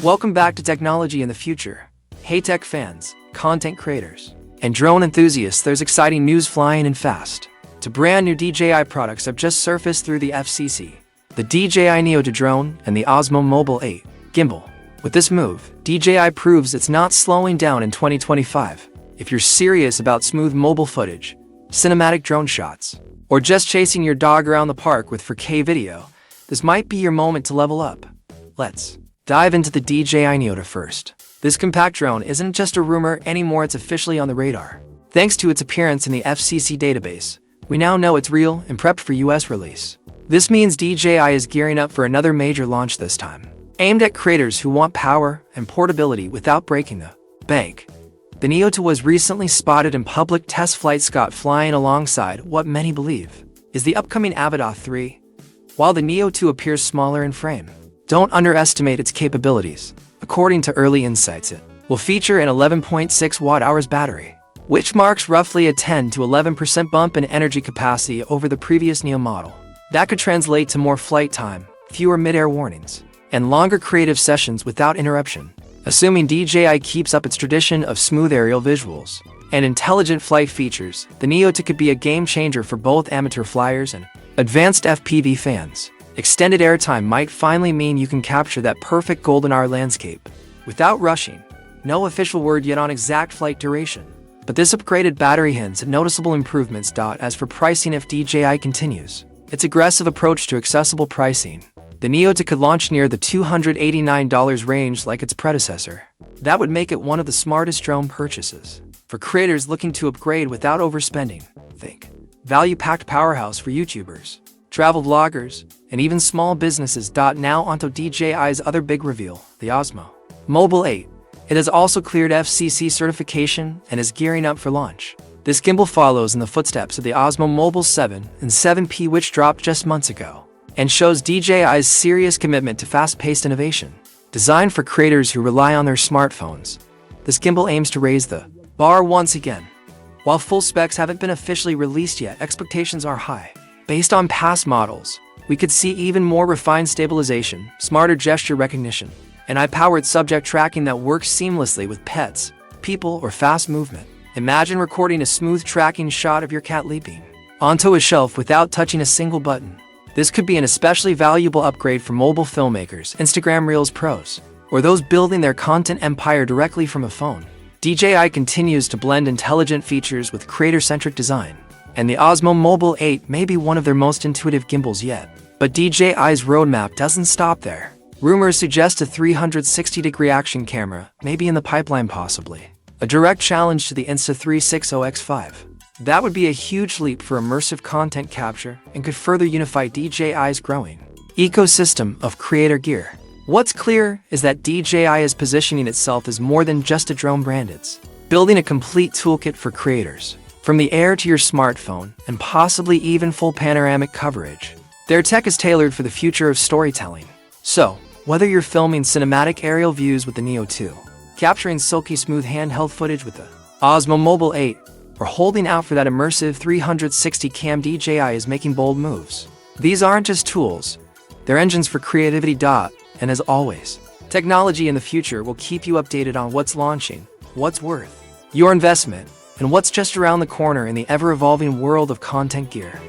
Welcome back to Technology in the Future. Hey tech fans, content creators, and drone enthusiasts, there's exciting news flying in fast. Two brand new DJI products have just surfaced through the FCC. The DJI Neo drone and the Osmo Mobile 8 gimbal. With this move, DJI proves it's not slowing down in 2025. If you're serious about smooth mobile footage, cinematic drone shots, or just chasing your dog around the park with 4K video, this might be your moment to level up. Let's dive into the DJI Neo first. This compact drone isn't just a rumor anymore, it's officially on the radar. Thanks to its appearance in the FCC database, we now know it's real and prepped for US release. This means DJI is gearing up for another major launch this time, aimed at creators who want power and portability without breaking the bank. The Neo 2 was recently spotted in public test flights, flying alongside what many believe is the upcoming Aviator 3. While the Neo 2 appears smaller in frame, don't underestimate its capabilities. According to early insights, it will feature an 11.6 watt-hours battery, which marks roughly a 10 to 11% bump in energy capacity over the previous Neo model. That could translate to more flight time, fewer mid-air warnings, and longer creative sessions without interruption. Assuming DJI keeps up its tradition of smooth aerial visuals and intelligent flight features, the Neo 2 could be a game-changer for both amateur flyers and advanced FPV fans. Extended airtime might finally mean you can capture that perfect golden hour landscape without rushing. No official word yet on exact flight duration, but this upgraded battery hints at noticeable improvements. As for pricing, if DJI continues its aggressive approach to accessible pricing, the Neo 2 could launch near the $289 range like its predecessor. That would make it one of the smartest drone purchases for creators looking to upgrade without overspending. Think value-packed powerhouse for YouTubers, travel vloggers, and even small businesses. Now onto DJI's other big reveal, the Osmo Mobile 8. It has also cleared FCC certification and is gearing up for launch. This gimbal follows in the footsteps of the Osmo Mobile 7 and 7P, which dropped just months ago, and shows DJI's serious commitment to fast-paced innovation. Designed for creators who rely on their smartphones, this gimbal aims to raise the bar once again. While full specs haven't been officially released yet, expectations are high. Based on past models, we could see even more refined stabilization, smarter gesture recognition, and high-powered subject tracking that works seamlessly with pets, people, or fast movement. Imagine recording a smooth tracking shot of your cat leaping onto a shelf without touching a single button. This could be an especially valuable upgrade for mobile filmmakers, Instagram Reels pros, or those building their content empire directly from a phone. DJI continues to blend intelligent features with creator-centric design, and the Osmo Mobile 8 may be one of their most intuitive gimbals yet. But DJI's roadmap doesn't stop there. Rumors suggest a 360-degree action camera may be in the pipeline, possibly a direct challenge to the Insta360X5. That would be a huge leap for immersive content capture and could further unify DJI's growing ecosystem of creator gear. What's clear is that DJI is positioning itself as more than just a drone brand. It's building a complete toolkit for creators, from the air to your smartphone, and possibly even full panoramic coverage. Their tech is tailored for the future of storytelling. So, whether you're filming cinematic aerial views with the Neo 2, capturing silky smooth handheld footage with the Osmo Mobile 8, or holding out for that immersive 360 cam, DJI is making bold moves. These aren't just tools, they're engines for creativity. And as always, technology in the future will keep you updated on what's launching, what's worth your investment, and what's just around the corner in the ever-evolving world of content gear.